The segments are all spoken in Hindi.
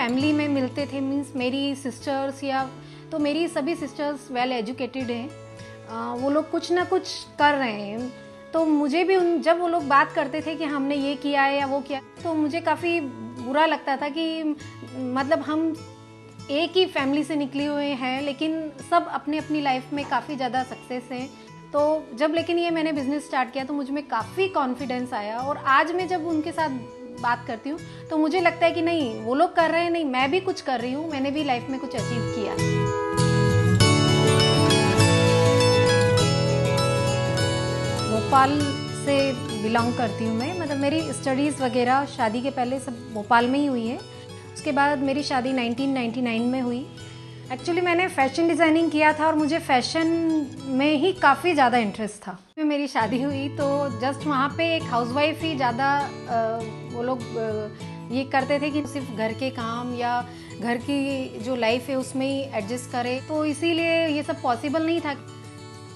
फैमिली में मिलते थे, मीन्स मेरी सिस्टर्स या तो मेरी सभी सिस्टर्स वेल एजुकेटेड हैं, वो लोग कुछ ना कुछ कर रहे हैं। तो मुझे भी जब वो लोग बात करते थे कि हमने ये किया है या वो किया, तो मुझे काफ़ी बुरा लगता था कि मतलब हम एक ही फैमिली से निकले हुए हैं लेकिन सब अपने अपनी लाइफ में काफ़ी ज़्यादा सक्सेस हैं। तो जब लेकिन ये मैंने बिज़नेस स्टार्ट किया तो मुझ में काफ़ी कॉन्फिडेंस आया, और आज मैं जब उनके साथ बात करती हूँ तो मुझे लगता है कि नहीं, वो लोग कर रहे हैं, नहीं मैं भी कुछ कर रही हूँ, मैंने भी लाइफ में कुछ अचीव किया। भोपाल से बिलोंग करती हूँ मैं, मतलब मेरी स्टडीज़ वगैरह शादी के पहले सब भोपाल में ही हुई है। उसके बाद मेरी शादी 1999 में हुई। एक्चुअली मैंने फैशन डिज़ाइनिंग किया था और मुझे फैशन में ही काफ़ी ज़्यादा इंटरेस्ट था। मेरी शादी हुई तो जस्ट वहाँ पे एक हाउसवाइफ ही ज़्यादा वो लोग ये करते थे कि सिर्फ घर के काम या घर की जो लाइफ है उसमें ही एडजस्ट करे, तो इसीलिए ये सब पॉसिबल नहीं था।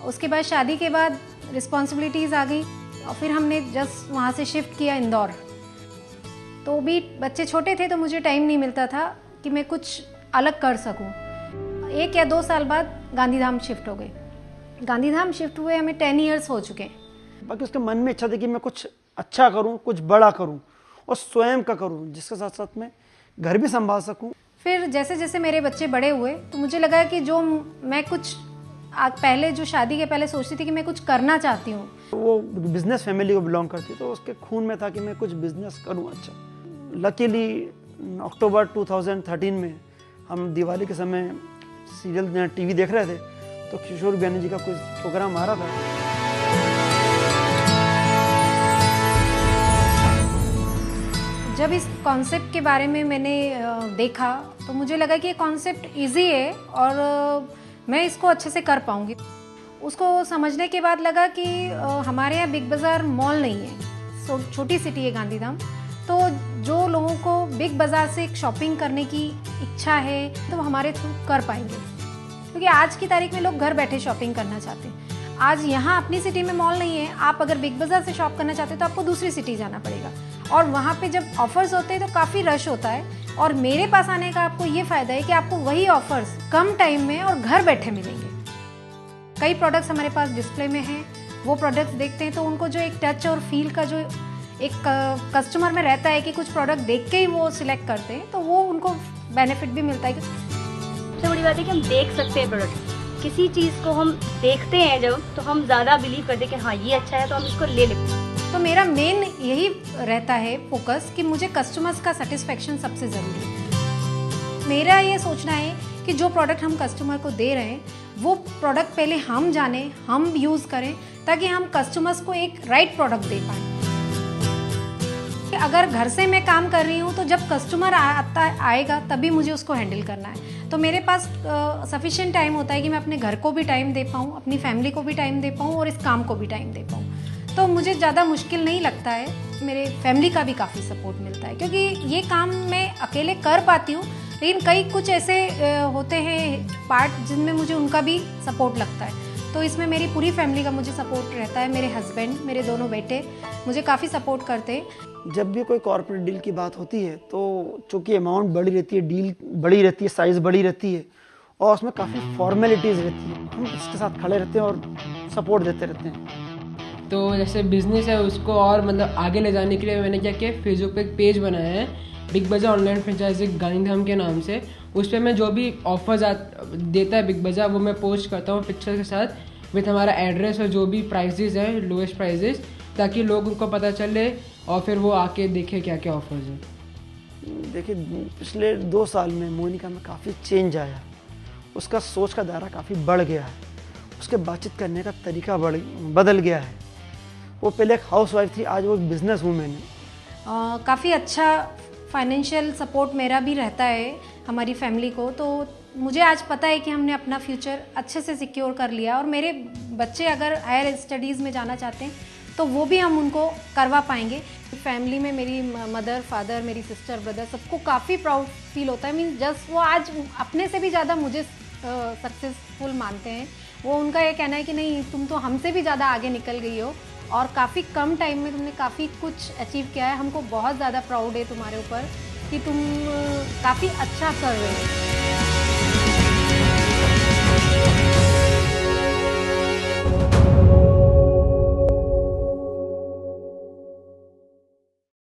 उसके बाद शादी के बाद रिस्पॉन्सिबिलिटीज़ आ गई और फिर हमने जस्ट वहाँ से शिफ्ट किया इंदौर। तो भी बच्चे छोटे थे तो मुझे टाइम नहीं मिलता था कि मैं कुछ अलग कर सकूं। 1 या 2 साल बाद गांधीधाम शिफ्ट हो गए। गांधीधाम शिफ्ट हुए हमें 10 इयर्स हो चुके हैं। बाकी उसके मन में इच्छा थी कि मैं कुछ अच्छा करूं, कुछ बड़ा करूं और स्वयं का करूं, जिसके साथ साथ मैं घर भी संभाल सकूं। फिर जैसे जैसे मेरे बच्चे बड़े हुए तो मुझे लगा कि जो मैं कुछ पहले जो शादी के पहले सोचती थी कि मैं कुछ करना चाहती हूँ। वो बिजनेस फैमिली को बिलोंग करती, तो उसके खून में था कि मैं कुछ बिजनेस करूँ अच्छा। लकीली अक्टूबर 2013 में हम दिवाली के समय सीरियल टीवी देख रहे थे तो किशोर बैनर्जी का कुछ प्रोग्राम आ रहा था। जब इस कॉन्सेप्ट के बारे में मैंने देखा तो मुझे लगा कि ये कॉन्सेप्ट इजी है और मैं इसको अच्छे से कर पाऊंगी। उसको समझने के बाद लगा कि हमारे यहाँ बिग बाज़ार मॉल नहीं है, छोटी सिटी है गांधीधाम, तो जो लोगों को बिग बाज़ार से शॉपिंग करने की इच्छा है तो हमारे थ्रू कर पाएंगे, क्योंकि आज की तारीख में लोग घर बैठे शॉपिंग करना चाहते हैं। आज यहाँ अपनी सिटी में मॉल नहीं है, आप अगर बिग बाज़ार से शॉप करना चाहते हैं तो आपको दूसरी सिटी जाना पड़ेगा, और वहाँ पे जब ऑफर्स होते हैं तो काफ़ी रश होता है। और मेरे पास आने का आपको ये फ़ायदा है कि आपको वही ऑफर्स कम टाइम में और घर बैठे मिलेंगे। कई प्रोडक्ट्स हमारे पास डिस्प्ले में हैं, वो प्रोडक्ट्स देखते हैं तो उनको जो एक टच और फील का जो एक कस्टमर में रहता है कि कुछ प्रोडक्ट देख के ही वो सिलेक्ट करते हैं, तो वो उनको बेनिफिट भी मिलता है। सबसे बड़ी बात है कि हम देख सकते हैं प्रोडक्ट, किसी चीज़ को हम देखते हैं जब तो हम ज़्यादा बिलीव करते हैं कि हाँ ये अच्छा है तो हम इसको ले लेते हैं। तो मेरा मेन यही रहता है फोकस कि मुझे कस्टमर्स का सेटिस्फेक्शन सबसे ज़रूरी है। मेरा ये सोचना है कि जो प्रोडक्ट हम कस्टमर को दे रहे हैं वो प्रोडक्ट पहले हम जानें, हम यूज़ करें, ताकि हम कस्टमर्स को एक राइट प्रोडक्ट दे पाएँ। अगर घर से मैं काम कर रही हूँ तो जब कस्टमर आएगा तभी मुझे उसको हैंडल करना है, तो मेरे पास सफिशिएंट टाइम होता है कि मैं अपने घर को भी टाइम दे पाऊँ, अपनी फैमिली को भी टाइम दे पाऊँ और इस काम को भी टाइम दे पाऊँ। तो मुझे ज़्यादा मुश्किल नहीं लगता है। मेरे फैमिली का भी काफ़ी सपोर्ट मिलता है, क्योंकि ये काम मैं अकेले कर पाती हूँ, लेकिन कई कुछ ऐसे होते हैं पार्ट जिनमें मुझे उनका भी सपोर्ट लगता है। तो इसमें मेरी पूरी फैमिली का मुझे सपोर्ट रहता है। मेरे हस्बैंड, मेरे दोनों बेटे मुझे काफ़ी सपोर्ट करते हैं। जब भी कोई कॉर्पोरेट डील की बात होती है तो चूँकि अमाउंट बड़ी रहती है, डील बड़ी रहती है, साइज़ बड़ी रहती है और उसमें काफ़ी फॉर्मेलिटीज़ रहती है, हम इसके साथ खड़े रहते हैं और सपोर्ट देते रहते हैं। तो जैसे बिज़नेस है उसको और मतलब आगे ले जाने के लिए मैंने क्या किया, फेसबुक पे एक पेज बनाया है बिग बाज़ार ऑनलाइन फ्रेंचाइजी गांधीधाम के नाम से। उस पर मैं जो भी ऑफर्स देता है बिग बाज़ार वो मैं पोस्ट करता हूँ पिक्चर के साथ विथ हमारा एड्रेस और जो भी प्राइजेज़ हैं लोएस्ट प्राइजेज़, ताकि लोग उनको पता चले और फिर वो आके देखे क्या क्या ऑफर्स हैं। देखिए पिछले 2 साल में मोनिका में काफ़ी चेंज आया, उसका सोच का दायरा काफ़ी बढ़ गया है, उसके बातचीत करने का तरीका बदल गया है। वो पहले एक हाउसवाइफ थी, आज वो एक बिजनेस वूमेन है। काफ़ी अच्छा फाइनेंशियल सपोर्ट मेरा भी रहता है हमारी फैमिली को, तो मुझे आज पता है कि हमने अपना फ्यूचर अच्छे से सिक्योर कर लिया, और मेरे बच्चे अगर हायर स्टडीज़ में जाना चाहते हैं तो वो भी हम उनको करवा पाएंगे। फैमिली में मेरी मदर, फादर, मेरी सिस्टर, ब्रदर, सबको काफ़ी प्राउड फील होता है। मीन जस्ट वो आज अपने से भी ज़्यादा मुझे सक्सेसफुल मानते हैं। वो उनका ये कहना है कि नहीं, तुम तो हमसे भी ज़्यादा आगे निकल गई हो और काफ़ी कम टाइम में तुमने काफ़ी कुछ अचीव किया है, हमको बहुत ज़्यादा प्राउड है तुम्हारे ऊपर। कि तुम काफ़ी अच्छा कर रहे हो।